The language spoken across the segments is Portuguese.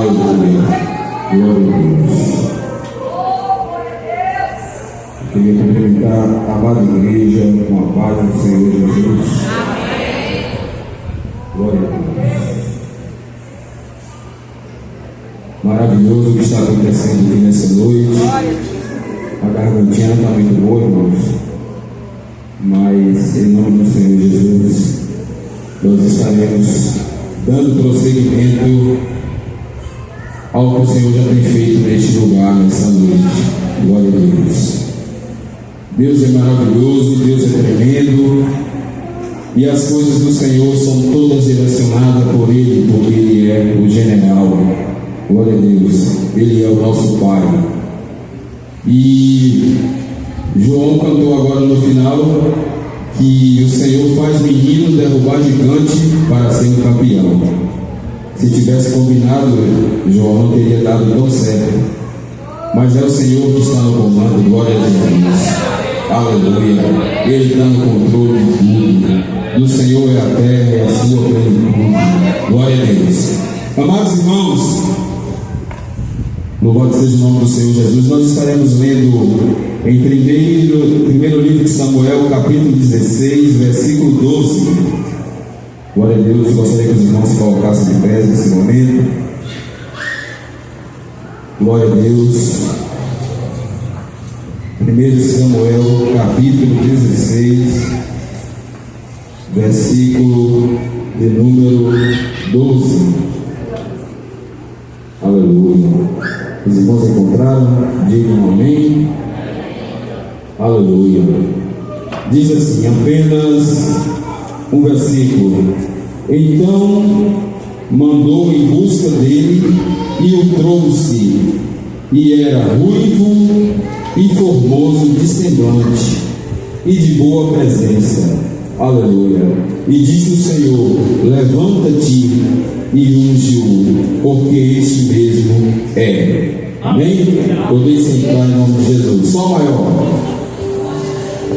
Aleluia. Glória a Deus. Eu queria cumprimentar a amada igreja com a paz do Senhor Jesus. Amém. Glória a Deus. Maravilhoso o que está acontecendo aqui nessa noite. A gargantinha está muito boa, irmãos. Mas, em nome do Senhor Jesus, nós estaremos dando prosseguimento ao que o Senhor já tem feito neste lugar, nessa noite. Glória a Deus. Deus é maravilhoso, Deus é tremendo, e as coisas do Senhor são todas direcionadas por Ele, porque Ele é o general. Glória a Deus. Ele é o nosso Pai. E João cantou agora no final que o Senhor faz menino derrubar gigante para ser um campeão. Se tivesse combinado, João não teria dado tão certo. Mas é o Senhor que está no comando. Glória a Deus. Aleluia. Ele está no controle de tudo. Do Senhor é a terra e a sua plenitude. Glória a Deus. Amados irmãos, louvado seja o nome do Senhor Jesus. Nós estaremos lendo em primeiro livro de Samuel, capítulo 16, versículo 12. Glória a Deus. Gostaria que os irmãos se colocassem de pé nesse momento. Glória a Deus. 1 Samuel, capítulo 16, versículo de número 12. Aleluia. Os irmãos encontraram? Digam amém. Aleluia. Diz assim, apenas um versículo. Então mandou em busca dele e o trouxe, e era ruivo e formoso de semblante e de boa presença. Aleluia. E disse o Senhor: levanta-te e unge-o, porque este mesmo é. Amém? Podeis sentar em nome de Jesus. Só maior.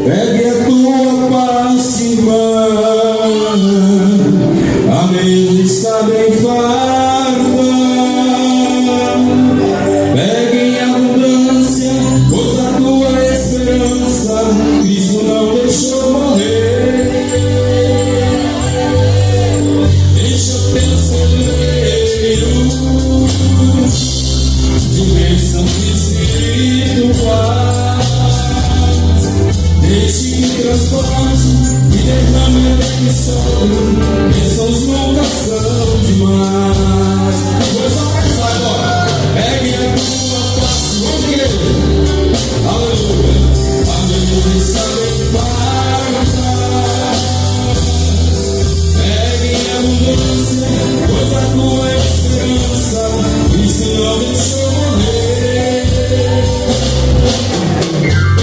Pegue a tua parte, irmã, a mesa está bem farta. Pegue em abundância, pois a tua esperança Cristo não deixou morrer. Deixa teu celeiro de bênção espiritual. Deixe que transporte e derrame a benção. Bênçãos nunca são demais. Pois não vai sair agora. Pegue a tua parte, vamos ver. Aleluia. A minha está bem farta. Pegue a abundância, pois a tua esperança Cristo não deixou morrer.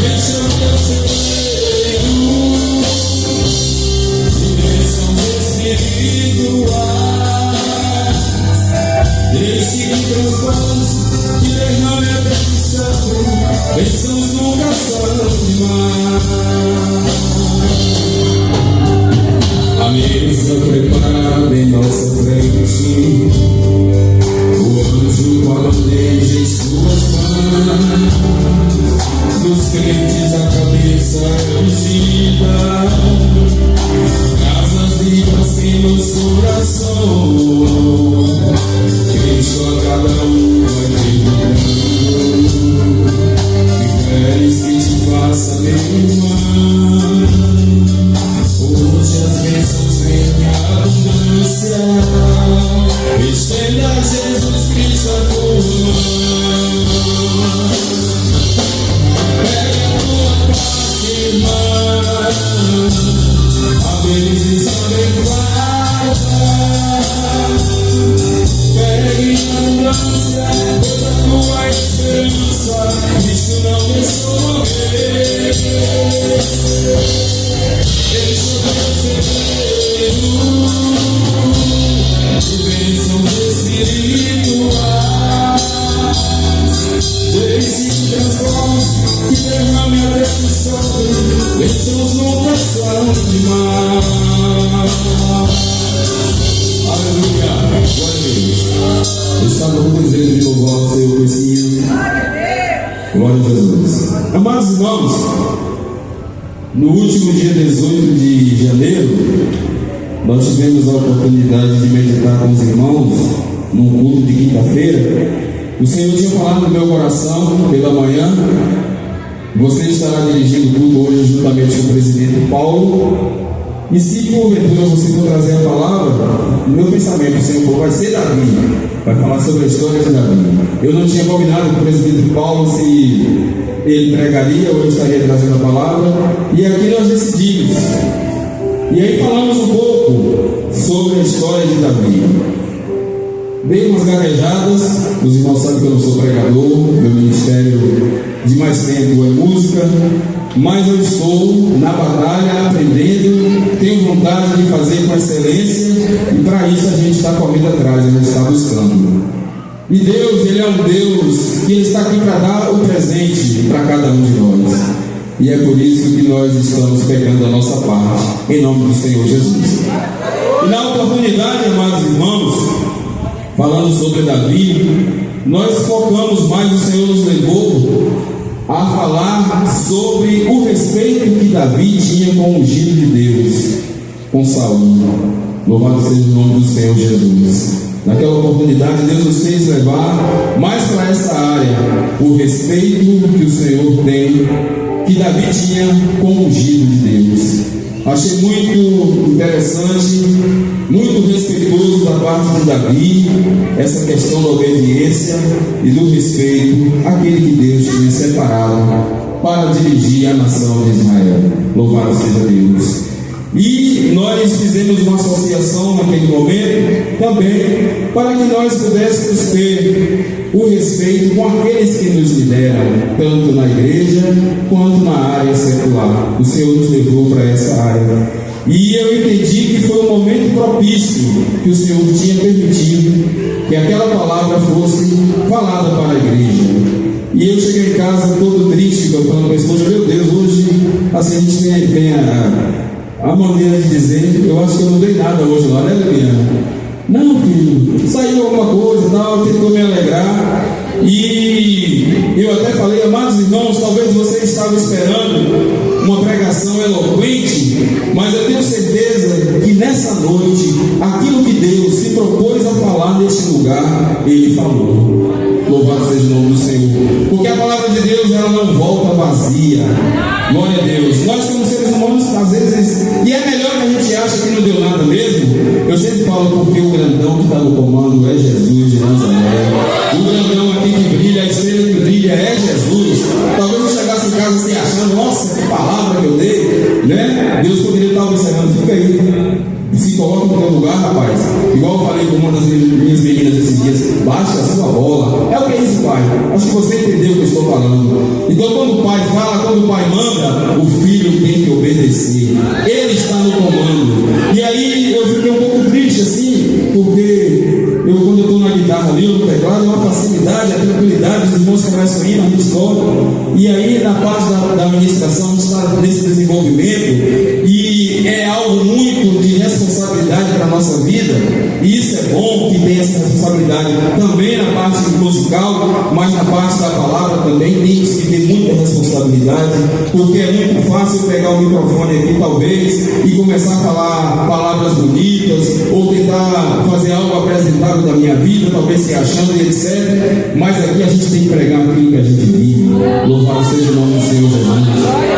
Deixa o teu celeiro de bênçãos espirituais. Deixe que transborde e derrame a benção. Bênçãos nunca são demais. A mesa preparada em nossa frente, o anjo com a bandeja em suas mãos. Dos crentes a cabeça ungida, casas vivas em nosso coração. Cristo a cada um vai perguntando: que queres que te faça, meu irmão? Hoje as bênçãos vêm em abundância. Estenda a Jesus Cristo a tua mão. Pega a tua parte, irmã, a benção bem farta. Pegue a abundância, pois a tua esperança Cristo não deixou morrer. Deixa o teu celeiro de bênçãos espirituais. Glória a Deus. Eu estava com desejo de louvar o Senhor com esse hino. Glória a Jesus. Amados irmãos, no último dia 18 de janeiro, nós tivemos a oportunidade de meditar com os irmãos num culto de quinta-feira. O Senhor tinha falado no meu coração pela manhã: você estará dirigindo o culto hoje juntamente com o presidente Paulo. E se porventura você for trazer a palavra, no meu pensamento, o Senhor falou, vai ser Davi, vai falar sobre a história de Davi. Eu não tinha combinado com o presidente Paulo se ele pregaria ou eu estaria trazendo a palavra, e aqui nós decidimos. E aí falamos um pouco sobre a história de Davi. Dei umas gaguejadas, os irmãos sabem que eu não sou pregador, meu ministério de mais tempo é música, mas eu estou na batalha, aprendendo, tenho vontade de fazer com excelência, e para isso a gente está correndo atrás, a gente está buscando. E Deus, Ele é um Deus que Ele está aqui para dar o presente para cada um de nós. E é por isso que nós estamos pegando a nossa parte, em nome do Senhor Jesus. E na oportunidade, amados irmãos, falando sobre Davi, nós focamos mais, o Senhor nos levou a falar sobre o respeito que Davi tinha com o ungido de Deus, com Saul. Louvado seja o nome do Senhor Jesus. Naquela oportunidade, Deus nos fez levar mais para essa área, o respeito que o Senhor tem, que Davi tinha com o ungido de Deus. Achei muito interessante, muito respeitoso da parte de Davi, essa questão da obediência e do respeito àquele que Deus tinha separado para dirigir a nação de Israel. Louvado seja Deus. E nós fizemos uma associação naquele momento também para que nós pudéssemos ter o respeito com aqueles que nos lideram, tanto na igreja quanto na área secular. O Senhor nos levou para essa área. E eu entendi que foi um momento propício que o Senhor tinha permitido que aquela palavra fosse falada para a igreja. E eu cheguei em casa todo triste, falando com a esposa, meu Deus, hoje assim a gente tem a maneira de dizer, eu acho que eu não dei nada hoje lá, né, Leviana? Não, filho, saiu alguma coisa e tal, tentou me alegrar. E eu até falei, amados irmãos, talvez você estava esperando uma pregação eloquente, mas eu tenho certeza que nessa noite, aquilo que Deus se propôs a falar neste lugar, Ele falou. Louvado seja o nome do Senhor. Porque a palavra de Deus, ela não volta vazia. Glória a Deus. Nós como seres humanos, às vezes, e é melhor que a gente acha que não deu nada mesmo. Eu sempre falo porque o grandão que está no comando é Jesus de Nazaré. O grandão aqui que brilha, a estrela que brilha é Jesus. Talvez eu chegasse em casa assim achando, nossa, que palavra que eu dei, né? Deus poderia estar observando, fica aí. Se coloca no teu lugar, rapaz. Igual eu falei com uma das minhas meninas esses dias, baixa a sua bola. É o que é isso, pai? Acho que você entendeu o que eu estou falando. Então quando o pai fala, quando o pai manda, o filho tem que obedecer. Ele está no comando. E aí eu fiquei um pouco triste assim, porque quando eu estou na guitarra ali, no teclado, é uma facilidade, a tranquilidade, os irmãos começam a ir, a gente toca. E aí na parte da ministração, a gente está nesse desenvolvimento, e é algo muito de responsabilidade para a nossa vida, e isso é bom que tem essa responsabilidade também na parte musical, mas na parte da palavra também tem que ter muita responsabilidade, porque é muito fácil pegar o microfone aqui talvez e começar a falar palavras bonitas, ou tentar fazer algo apresentável da minha vida, talvez se achando e etc, mas aqui a gente tem que pregar aquilo que a gente vive. Louvado seja o nome do Senhor Jesus.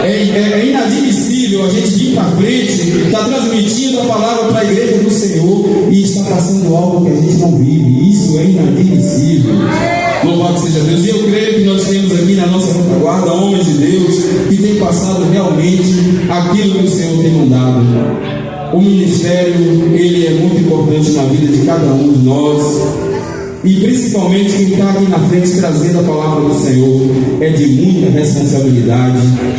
É inadmissível a gente vir para frente, está transmitindo a palavra para a igreja do Senhor e está passando algo que a gente não vive. Isso é inadmissível. Louvado seja Deus. E eu creio que nós temos aqui na nossa retaguarda homens de Deus que têm passado realmente aquilo que o Senhor tem mandado. O ministério, ele é muito importante na vida de cada um de nós. E principalmente quem está aqui na frente trazendo a palavra do Senhor, é de muita responsabilidade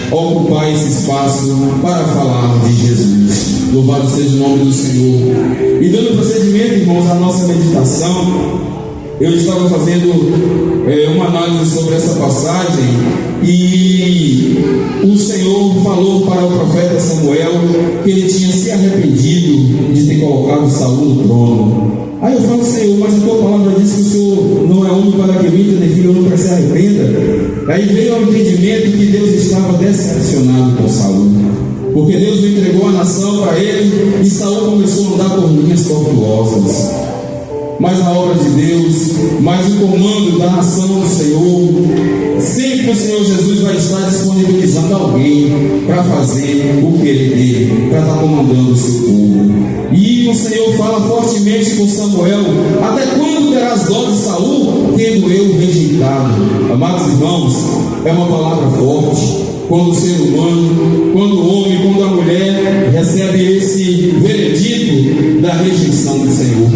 ocupar esse espaço para falar de Jesus. Louvado seja o nome do Senhor. E dando procedimento, irmãos, à nossa meditação, eu estava fazendo uma análise sobre essa passagem, e o Senhor falou para o profeta Samuel que ele tinha se arrependido de ter colocado Saul no trono. Aí eu falo: Senhor, mas a tua palavra diz que o Senhor não é homem para que minta, nem filho não para que se arrependa. Aí veio ao entendimento que Deus estava decepcionado com Saul, porque Deus entregou a nação para ele, e Saul começou a andar por linhas tortuosas. Mas a obra de Deus, mas o comando da nação do Senhor, sempre o Senhor Jesus vai estar disponibilizando alguém para fazer o querer dele, para estar comandando o seu povo. E o Senhor fala fortemente com Samuel: até quando terás dó de Saul, tendo eu rejeitado? Amados irmãos, é uma palavra forte. Quando o ser humano, quando o homem, quando a mulher recebe esse veredito da rejeição do Senhor,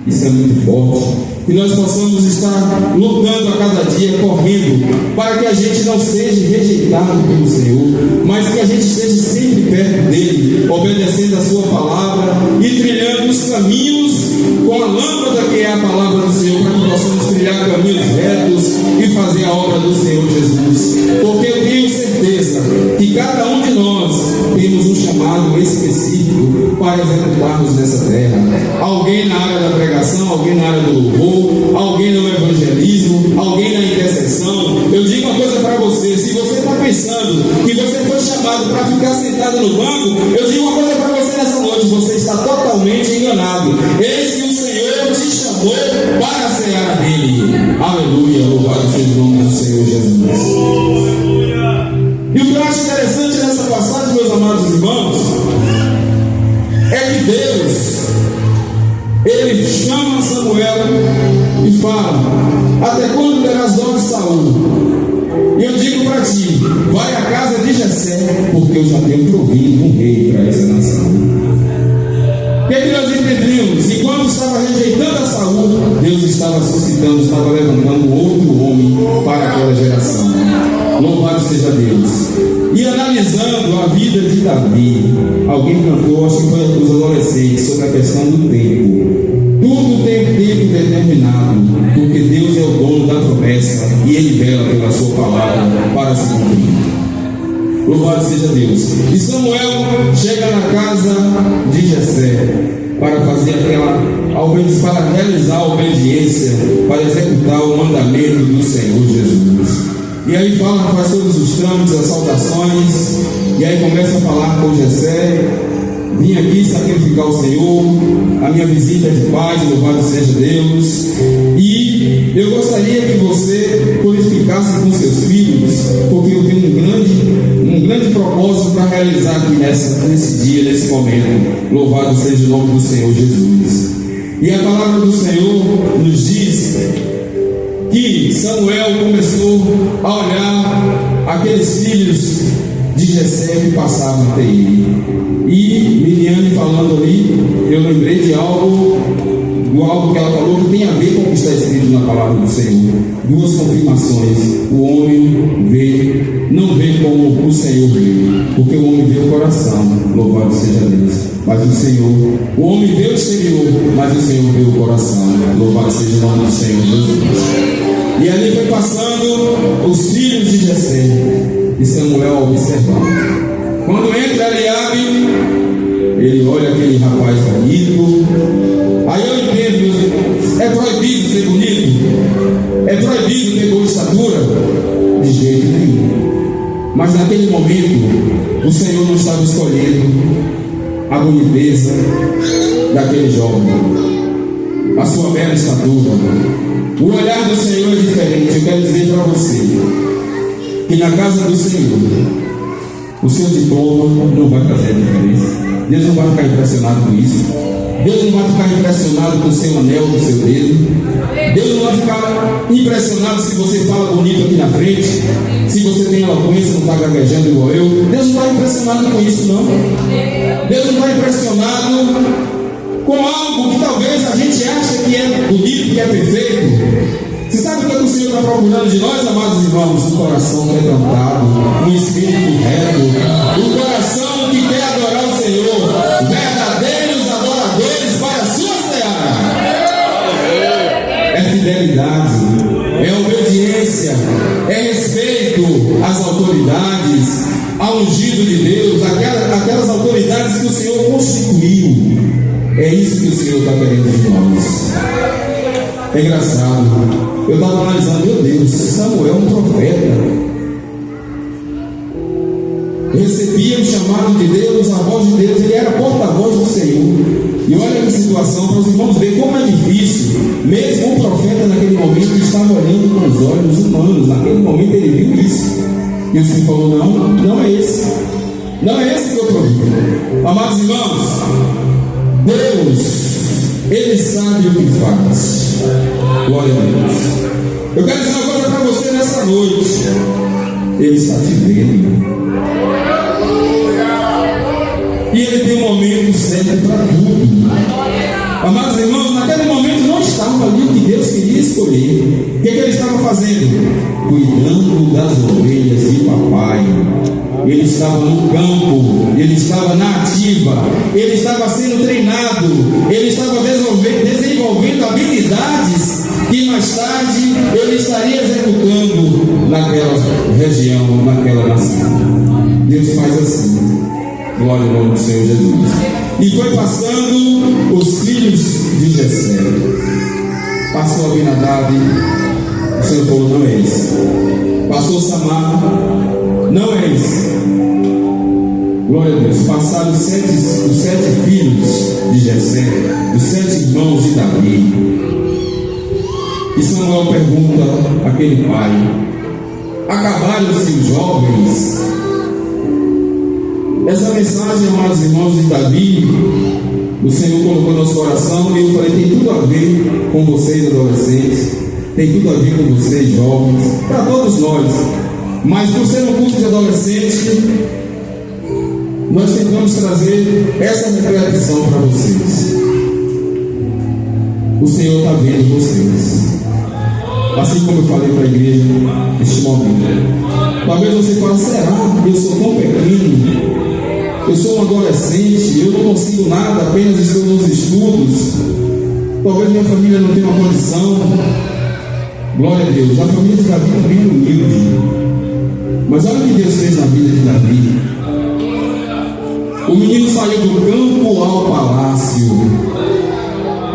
isso é muito forte. Que nós possamos estar lutando a cada dia, correndo, para que a gente não seja rejeitado pelo Senhor, mas que a gente esteja sempre perto dele, obedecendo a sua palavra e trilhando os caminhos com a lâmpada que é a palavra do Senhor, para que possamos trilhar caminhos retos e fazer a obra do Senhor Jesus. Porque eu tenho certeza que cada um de nós temos um chamado específico para executarmos nessa terra. Alguém na área da pregação, alguém na área do louvor, alguém no evangelismo, alguém na intercessão. Eu digo uma coisa para você: se você está pensando que você foi chamado para ficar sentado no banco, eu digo uma coisa para você nessa noite: você está totalmente enganado. Eis que o Senhor te chamou para a seara dele. Aleluia, louvado seja o nome do Senhor Jesus. E o que eu acho interessante nessa passagem, meus amados irmãos, é que Deus, ele chama Samuel e fala: até quando terás dó de Saul? E eu digo para ti: vai à casa de Jessé, porque eu já tenho provido um rei para essa nação. O que nós entendemos? Enquanto estava rejeitando a Saul, Deus estava suscitando, estava levantando outro homem para aquela geração. Louvado seja Deus. E analisando a vida de Davi, alguém cantou, acho que foi os adolescentes, sobre a questão do tempo. Tudo tem tempo determinado, porque Deus é o dono da promessa e Ele vela pela sua palavra para se cumprir. Louvado seja Deus. E Samuel chega na casa de Jessé para fazer para realizar a obediência, para executar o mandamento do Senhor Jesus. E aí faz todos os trâmites, as saudações, e aí começa a falar com Jessé: vim aqui sacrificar o Senhor, a minha visita é de paz, louvado seja Deus. E eu gostaria que você purificasse com seus filhos, porque eu tenho um grande propósito para realizar aqui nesse dia, nesse momento. Louvado seja o nome do Senhor Jesus. E a palavra do Senhor nos diz que Samuel começou a olhar aqueles filhos de Jessé que passavam até ele. E Miriam falando ali, eu lembrei de algo que ela falou que tem a ver com o que está escrito na palavra do Senhor. Duas confirmações: o homem não vê como o Senhor vê, porque o homem vê o coração, louvado seja Deus. Mas o homem vê o exterior, mas o Senhor vê o coração, louvado seja o nome do Senhor Jesus. E ali foi passando os filhos de Jessé, e Samuel observando. Quando entra Eliabe, ele olha aquele rapaz bonito. Aí eu entendo, meus irmãos, é proibido ser bonito? É proibido ter boa estatura? De jeito nenhum. Mas naquele momento, o Senhor não estava escolhendo a boniteza daquele jovem, a sua bela estatura. O olhar do Senhor é diferente. Eu quero dizer para você que na casa do Senhor, o seu diploma não vai fazer a diferença. Deus não vai ficar impressionado com isso. Deus não vai ficar impressionado com o seu anel, com o seu dedo. Deus não vai ficar impressionado se você fala bonito aqui na frente, se você tem eloquência, não está gaguejando igual eu. Deus não está impressionado com isso, não. Deus não está impressionado com algo que talvez a gente acha que é bonito, que é perfeito. Você sabe o que o Senhor está procurando de nós, amados irmãos? Um coração quebrantado, um espírito reto, um coração que quer adorar o Senhor, verdadeiros adoradores para a sua seara. É fidelidade, é obediência, é respeito às autoridades, ao ungido de Deus, aquelas autoridades que o Senhor constituiu. É isso que o Senhor está querendo de nós. É engraçado. Eu estava analisando, meu Deus, Samuel é um profeta. Recebia o chamado de Deus, a voz de Deus, ele era porta-voz do Senhor. E olha que situação, para os irmãos verem como é difícil. Mesmo o profeta naquele momento estava olhando com os olhos humanos. Naquele momento ele viu isso. E o Senhor falou: não é esse. Não é esse que eu provi. Amados irmãos, Deus, Ele sabe o que faz. Glória a Deus. Eu quero dizer uma coisa para você nessa noite. Ele está te vendo. E Ele tem um momento certo para tudo. Amados irmãos, naquele momento não estava ali o que Deus queria escolher. O que Ele estava fazendo? Cuidando das ovelhas de papai. Ele estava no campo, ele estava na ativa, ele estava sendo treinado, ele estava desenvolvendo habilidades que mais tarde ele estaria executando naquela região, naquela nação. Deus faz assim. Glória ao nome do Senhor Jesus. E foi passando os filhos de Jessé. Passou Abinadab, o Senhor falou: não é esse. Passou Samar, não é esse. Glória a Deus. Passaram os sete filhos de Jessé, os 7 irmãos de Davi. E Samuel pergunta àquele pai: acabaram-se os jovens? Essa mensagem, amados irmãos de Davi, o Senhor colocou no nosso coração. E eu falei: tem tudo a ver com vocês adolescentes, tem tudo a ver com vocês jovens, para todos nós. Mas por ser um curso de adolescente, nós tentamos trazer essa reflexão para vocês. O Senhor está vendo vocês, assim como eu falei para a igreja neste momento. Talvez você fale: será que eu sou tão pequeno? Eu sou um adolescente, eu não consigo nada, apenas estou nos estudos. Talvez minha família não tenha uma condição. Glória a Deus. A família de Davi é bem humilde. Mas olha o que Deus fez na vida de Davi. O menino saiu do campo ao palácio.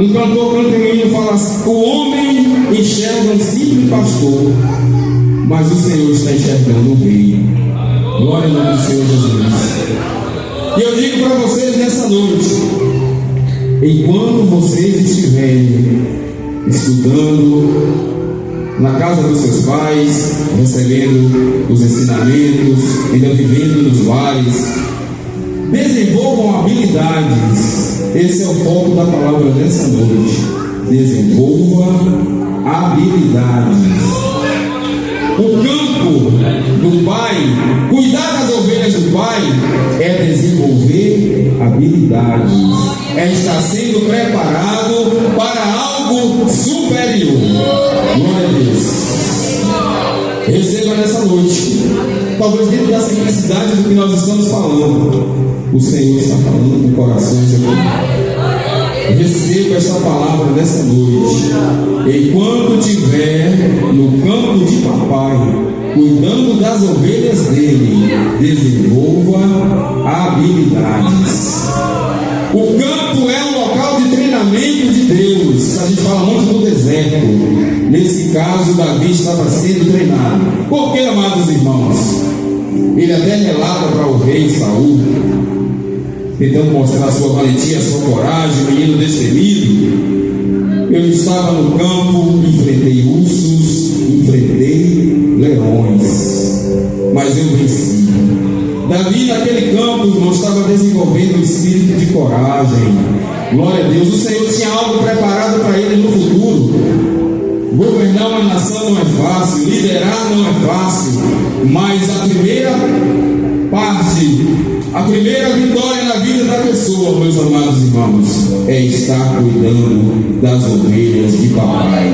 Um cantor canta e o menino fala assim: o homem enxerga um simples pastor, mas o Senhor está enxergando o rei. Glória ao nome do Senhor Jesus. E eu digo para vocês nessa noite: enquanto vocês estiverem estudando na casa dos seus pais, recebendo os ensinamentos, ainda vivendo nos lares, desenvolvam habilidades. Esse é o foco da palavra dessa noite. Desenvolva habilidades. O campo do pai, cuidar das ovelhas do pai, é desenvolver habilidades, é estar sendo preparado para algo superior. Glória a Deus. Receba nessa noite, talvez dentro da simplicidade do que nós estamos falando, o Senhor está falando com corações aqui. Receba esta palavra nessa noite. Enquanto estiver no campo de papai, cuidando das ovelhas dele, desenvolva habilidades. O campo é um local de treinamento de Deus. A gente fala muito do deserto. Nesse caso, Davi estava sendo treinado. Por que, amados irmãos? Ele até relata para o rei Saul, tentando mostrar a sua valentia, a sua coragem, o menino destemido. Eu estava no campo, enfrentei ursos, enfrentei leões, mas eu venci. Davi, naquele campo, não estava desenvolvendo um espírito de coragem. Glória a Deus. O Senhor tinha algo preparado para ele no futuro. Governar uma nação não é fácil, liderar não é fácil, mas a primeira parte, a primeira vitória na vida da pessoa, meus amados irmãos, é estar cuidando das ovelhas de papai.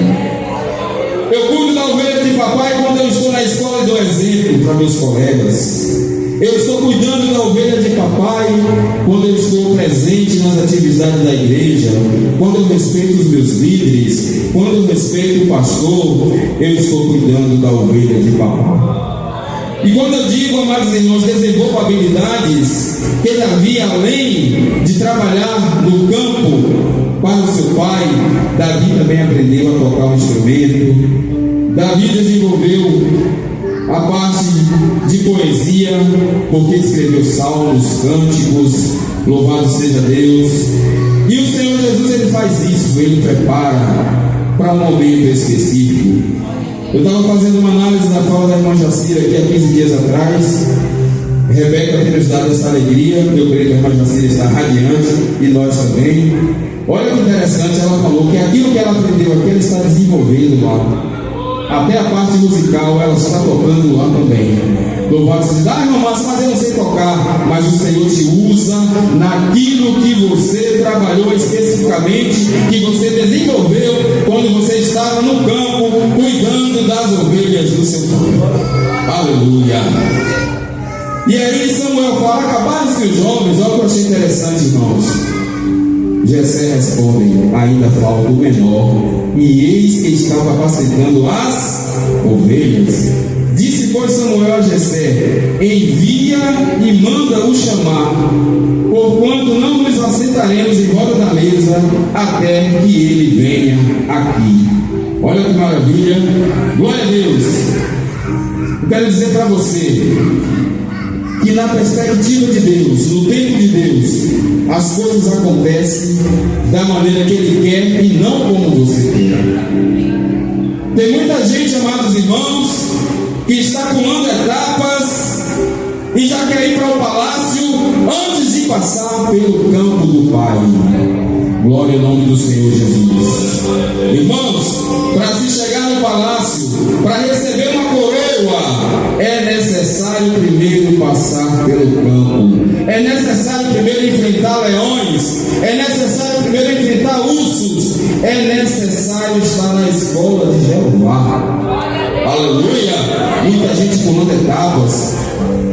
Eu cuido da ovelha de papai quando eu estou na escola e dou exemplo para meus colegas. Eu estou cuidando da ovelha de papai quando eu estou presente nas atividades da igreja, quando eu respeito os meus líderes, quando eu respeito o pastor. Eu estou cuidando da ovelha de papai. E quando eu digo, amados irmãos, desenvolva habilidades, que Davi, além de trabalhar no campo para o seu pai, Davi também aprendeu a tocar um instrumento. Davi desenvolveu a parte de poesia, porque escreveu salmos, cânticos, louvado seja Deus. E o Senhor Jesus, ele faz isso, ele prepara para um momento específico. Eu estava fazendo uma análise da fala da irmã Jacira aqui há 15 dias atrás. Rebeca tem nos dado essa alegria. Eu creio que a irmã Jacira está radiante e nós também. Olha que interessante, ela falou que aquilo que ela aprendeu aqui, ela está desenvolvendo lá. Até a parte musical ela está tocando lá também. Louvado seja Deus. Irmã Márcia, mas eu não sei tocar. Mas o Senhor te usa naquilo que você trabalhou especificamente, que você desenvolveu quando você estava no campo cuidando das ovelhas do seu pai. Aleluia. E aí Samuel fala: acabaram-se os jovens. Olha o que eu achei interessante, irmãos. Jessé responde: ainda falta o menor, e eis que estava apacentando as ovelhas. Disse, pois, Samuel a Jessé: envia e manda-o chamar, porquanto não nos assentaremos em roda da mesa até que ele venha aqui. Olha que maravilha, glória a Deus. Eu quero dizer para você que na perspectiva de Deus, no tempo de Deus, as coisas acontecem da maneira que Ele quer e não como você quer. Tem muita gente, amados irmãos, que está pulando etapas e já quer ir para o palácio antes de passar pelo campo do Pai. Glória ao nome do Senhor Jesus. Irmãos, para se chegar no palácio, para receber uma coroa, é necessário primeiro passar pelo campo. É necessário primeiro enfrentar leões. É necessário primeiro enfrentar ursos. É necessário estar na escola de Jeová. Aleluia! Muita gente pulando etapas.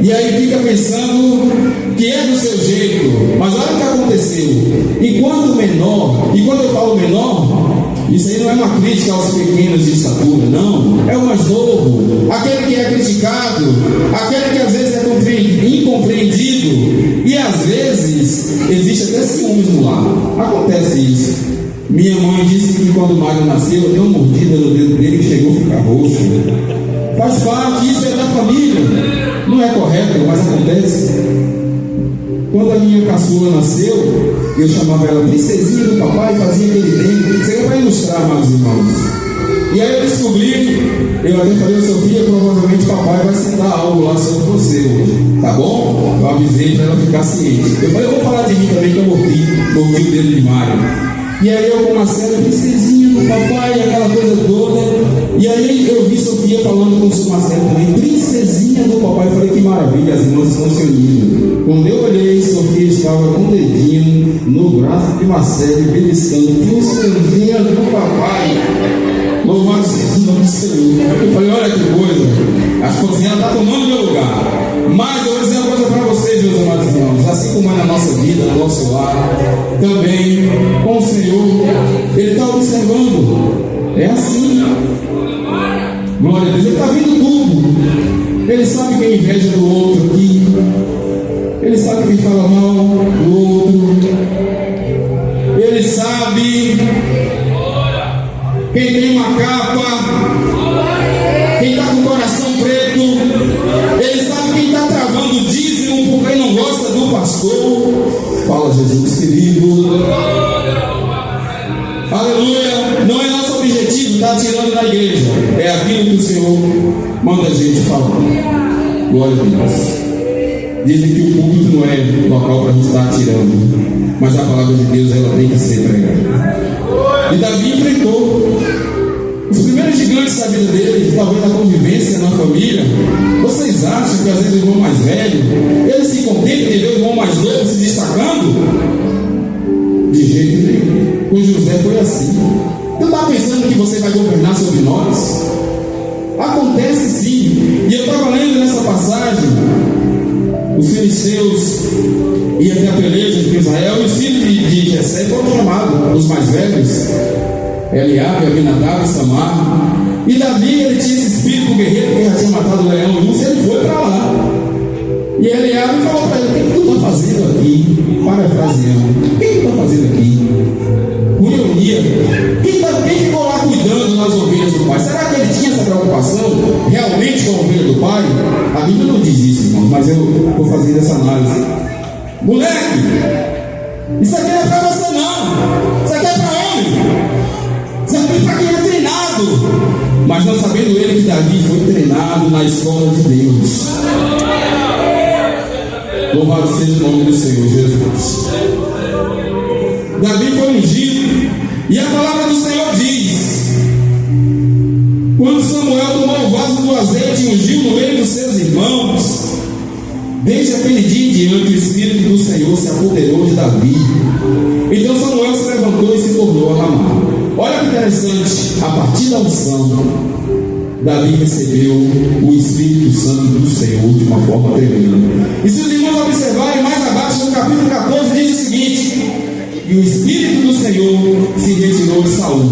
E aí fica pensando que é do seu jeito. Mas olha o que aconteceu. Enquanto menor, e quando eu falo menor, isso aí não é uma crítica aos pequenos de estatura, não. É o mais novo, aquele que é criticado, aquele que às vezes é incompreendido. E às vezes existe até ciúmes no lar. Acontece isso. Minha mãe disse que quando o Mário nasceu, deu uma mordida no dedo dele que chegou a ficar roxo. Faz parte, isso é da família. Não é correto, mas acontece. Quando a minha caçula nasceu, eu chamava ela princesinha do papai, fazia aquele tempo. Isso é para ilustrar, meus irmãos. E aí eu descobri, eu até falei: Sofia, provavelmente papai vai citar algo lá sobre você hoje, tá bom? Eu avisei para ela ficar ciente. Eu falei: eu vou falar de mim também, que eu mordi o dedo de Mário. E aí eu com Marcelo, princesinha do papai, aquela coisa toda. E aí eu vi Sofia falando com o seu Marcelo também, princesinha do papai. Eu falei: que maravilha, as irmãs estão se unindo. Quando eu olhei, Sofia estava com o dedinho no braço de Marcelo, beliscando, princesinha do papai. Louvado seja o nome do Senhor. Eu falei: olha que coisa, acho que você já está tomando meu lugar. Mas eu vou dizer uma coisa para vocês, meus amados irmãos. Assim como é na nossa vida, no nosso lar, também com o Senhor, Ele está observando. É assim. Glória a Deus. Ele está vendo tudo. Ele sabe quem inveja do outro aqui. Ele sabe quem fala mal do outro. Ele sabe quem tem uma capa, quem está com o coração preto. Ele sabe quem está travando o dízimo porque não gosta do pastor. Fala, Jesus querido. Aleluia. Não é nosso objetivo estar tirando da igreja. É aquilo que o Senhor manda a gente falar. Glória a Deus. Dizem que o púlpito não é local para a gente estar tirando, mas a palavra de Deus, ela tem que ser pregada. E Davi enfrentou os primeiros gigantes da vida dele, talvez na convivência, na família. Vocês acham que às vezes o irmão mais velho, ele se contenta de ver o irmão mais novo se destacando? De jeito nenhum. Com José foi assim. Você está pensando que você vai governar sobre nós? Acontece sim. E eu estava lendo nessa passagem, os filisteus iam até a peleja de Israel, e os filhos de Jessé foram chamados, os mais velhos, Eliabe, Abinadab e Samar. E Davi, ele tinha esse espírito guerreiro, que já tinha matado o leão e urso, ele foi para lá. E Eliabe falou para ele: o que tu está fazendo aqui? Parafraseando, o que tu está fazendo aqui? Com ironia, quem ficou lá cuidando das ovelhas do pai? Será que ele tinha essa preocupação realmente com a ovelha do pai? A Bíblia não diz isso, irmãos, mas eu vou fazer essa análise. Moleque, isso aqui não é para você não, isso aqui é para homem, isso aqui é para quem é treinado. Mas não sabendo ele que Davi foi treinado na escola de Deus. Louvado seja o nome do Senhor Jesus. Davi foi ungido, e a palavra do Senhor diz: quando Samuel tomou o vaso do azeite e ungiu no meio dos seus irmãos, desde aquele dia em diante o Espírito do Senhor se apoderou de Davi. Então Samuel se levantou e se tornou a Ramá. Olha que interessante, a partir da unção, Davi recebeu o Espírito Santo do Senhor de uma forma tremenda. E se os irmãos observarem mais abaixo no capítulo 14, diz o seguinte: e o Espírito do Senhor se retirou de Saul.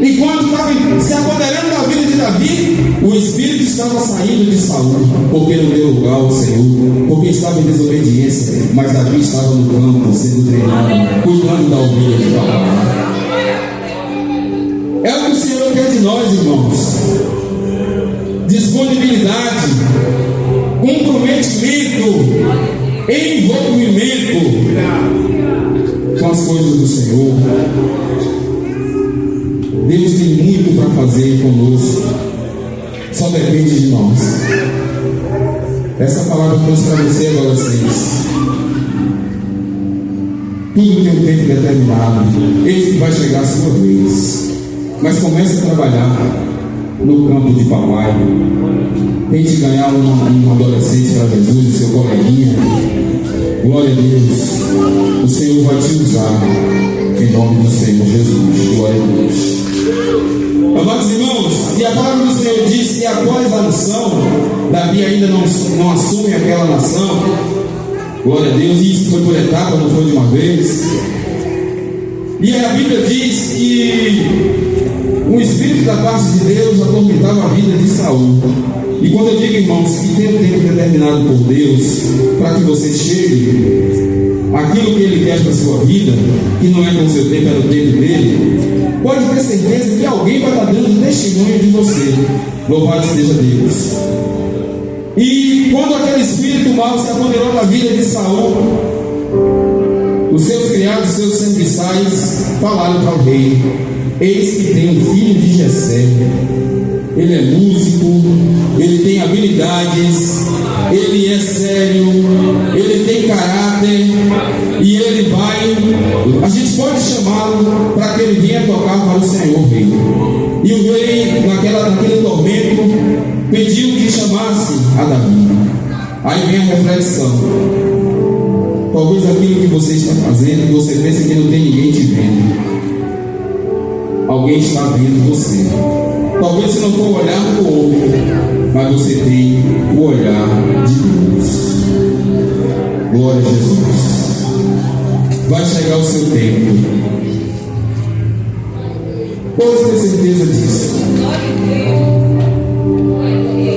Enquanto estava se apoderando da vida de Davi, o Espírito estava saindo de Saul, porque não deu lugar ao Senhor, porque estava em desobediência. Mas Davi estava no campo, sendo treinado, cuidando da ovelha de papai. É o que o Senhor quer de nós, irmãos: disponibilidade, comprometimento, envolvimento com as coisas do Senhor. Deus tem muito para fazer conosco, só depende de nós. Essa palavra que eu trouxe para você, adolescentes. Tudo tem um tempo determinado. Esse vai chegar a sua vez. Mas comece a trabalhar no campo de papai. Tente ganhar um adolescente para Jesus, o seu coleguinha. Glória a Deus. O Senhor vai te usar em nome do Senhor Jesus. Glória a Deus. Amados irmãos, e a palavra do Senhor diz que após a unção, Davi ainda não assume aquela nação. Glória a Deus. E isso foi por etapa, não foi de uma vez. E a Bíblia diz que o Espírito da parte de Deus atormentava a vida de Saul. E quando eu digo, irmãos, que tem um tempo determinado por Deus para que você chegue aquilo que Ele quer para a sua vida, que não é com o seu tempo, é no tempo dele, pode ter certeza que alguém vai estar dando testemunho de você. Louvado seja Deus. E quando aquele espírito mau se apoderou da vida de Saul, os seus criados, os seus serviçais falaram para o rei: eis que tem um filho de Jessé. Ele é músico, ele tem habilidades, ele é sério, ele tem caráter, e ele vai, a gente pode chamá-lo para que ele venha tocar para o Senhor rei. E o rei, naquele tormento, pediu que chamasse a Davi. Aí vem a reflexão: talvez aquilo que você está fazendo, que você pensa que não tem ninguém te vendo, alguém está vendo você. Talvez você não for olhar para o homem, mas você tem o olhar de Deus. Glória a Jesus. Vai chegar o seu tempo. Pode ter certeza disso.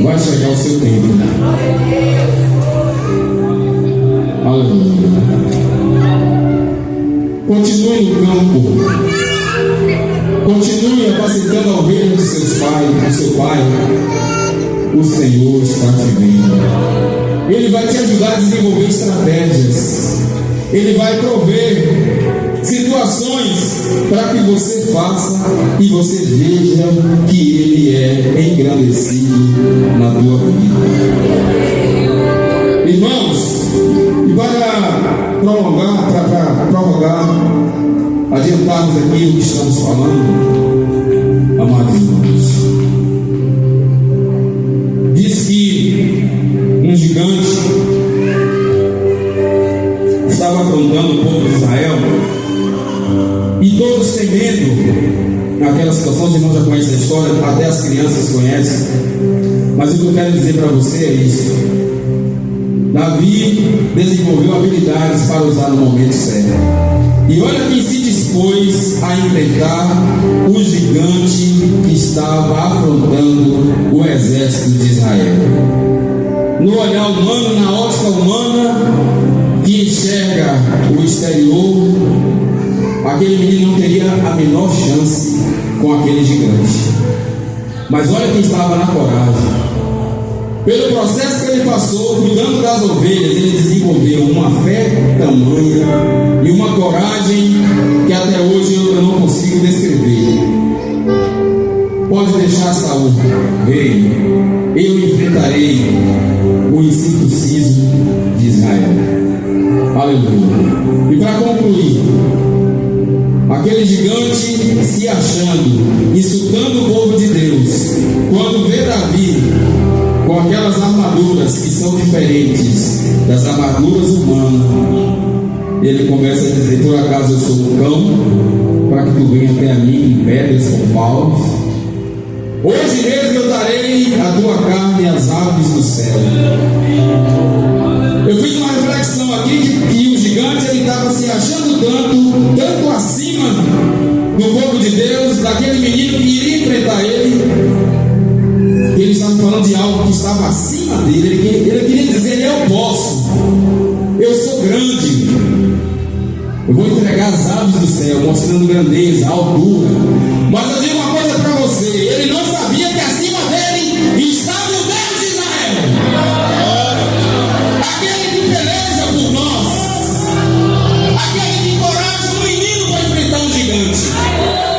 Vai chegar o seu tempo. Aleluia. Continue no campo. Continue apacentando a ovelha de seus pais, do seu pai. O Senhor está te vendo. Ele vai te ajudar a desenvolver estratégias. Ele vai prover situações para que você faça e você veja que Ele é engrandecido na tua vida. Irmãos, e para prorrogar, adiantarmos aqui o que estamos falando, amados irmãos, diz que um gigante estava afrontando o povo de Israel, e todos temendo naquela situação. Os irmãos já conhecem a história, até as crianças conhecem, mas o que eu quero dizer para você é isso: Davi desenvolveu habilidades para usar no momento certo. E olha quem se dispôs a enfrentar o gigante que estava afrontando o exército de Israel. No olhar humano, na ótica humana, que enxerga o exterior, aquele menino não teria a menor chance com aquele gigante. Mas olha quem estava na coragem. Pelo processo que ele passou, cuidando das ovelhas, ele desenvolveu uma fé tamanha e uma coragem que até hoje eu não consigo descrever. Pode deixar, Saul, rei, eu enfrentarei o incircunciso de Israel. Aleluia. E para concluir, aquele gigante se achando, insultando o povo de Deus, quando vê Davi com aquelas armaduras que são diferentes das armaduras humanas, ele começa a dizer: por acaso eu sou um cão, para que tu venha até a mim em pedras com paus? Hoje mesmo eu darei a tua carne às aves do céu. Eu fiz uma reflexão aqui que o gigante ele estava se achando tanto acima do povo de Deus, daquele menino que iria enfrentar ele. Ele estava falando de algo que estava acima dele. Ele queria dizer: eu posso, eu sou grande, eu vou entregar as aves do céu, mostrando grandeza, altura. Mas eu digo uma coisa para você: ele não sabia que acima dele estava o Deus de Israel, aquele que peleja por nós, aquele que encoraja um menino para enfrentar um gigante.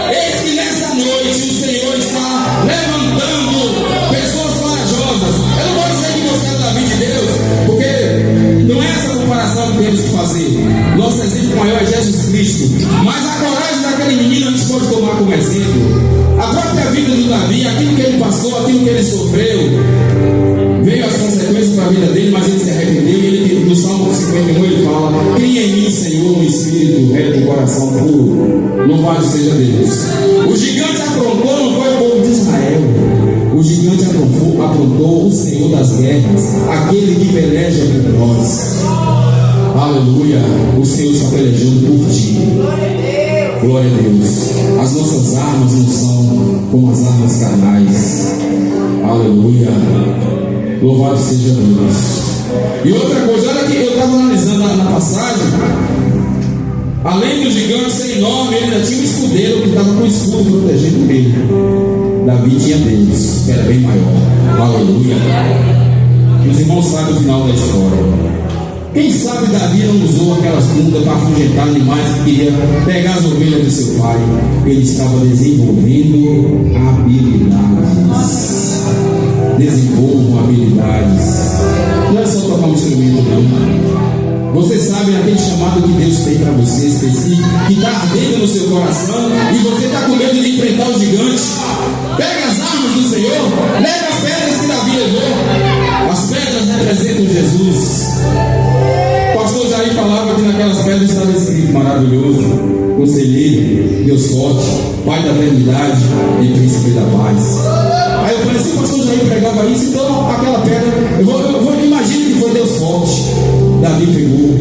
Eis que nessa noite o Senhor está levantando pessoas corajosas. Eu não vou dizer que você é Davi de Deus, porque não é essa comparação que temos que fazer. Nosso exemplo maior é Jesus Cristo. Mas a coragem daquele menino a gente pode tomar como exemplo. A própria vida do Davi, aquilo que ele passou, aquilo que ele sofreu, veio as consequências para a vida dele, mas ele se arrependeu. E ele, no Salmo 51, ele fala: cria em mim, Senhor, um espírito reto e coração puro. Louvado seja Deus. O gigante aprontou, não foi o povo de Israel. O gigante aprontou o Senhor das guerras, aquele que peleja por nós. Aleluia. O Senhor está pelejando por ti. Glória a Deus. As nossas armas não são como as armas carnais. Aleluia. Louvado seja Deus. E outra coisa, olha que eu estava analisando na passagem. Além do gigante ser enorme, ele ainda tinha um escudeiro que estava com o escudo protegendo ele. Davi tinha Deus, que era bem maior. Aleluia. Os irmãos sabem o final da história. Quem sabe Davi não usou aquelas fundas para afugentar animais que queria pegar as ovelhas do seu pai. Ele estava desenvolvendo habilidades. Desenvolvam habilidades. Não é só tocar um instrumento, não. Você sabe aquele chamado que Deus tem para você específico, que está ardendo no seu coração, e você está com medo de enfrentar o gigante. Pega as armas do Senhor, leva as pedras que Davi levou. As pedras representam Jesus. O pastor Jair falava que naquelas pedras estava escrito: maravilhoso, conselheiro, Deus forte, Pai da eternidade e príncipe da paz. Aí eu falei: se o pastor Jair pregava isso, então aquela pedra, eu imagino que foi Deus forte. Davi pegou,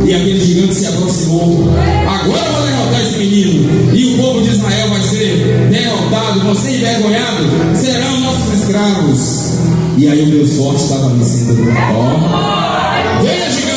e aquele gigante se aproximou. Agora eu vou derrotar esse menino, e o povo de Israel vai ser derrotado, vão ser envergonhados, serão nossos escravos. E aí o Deus forte estava me sendo: ó, venha gigante.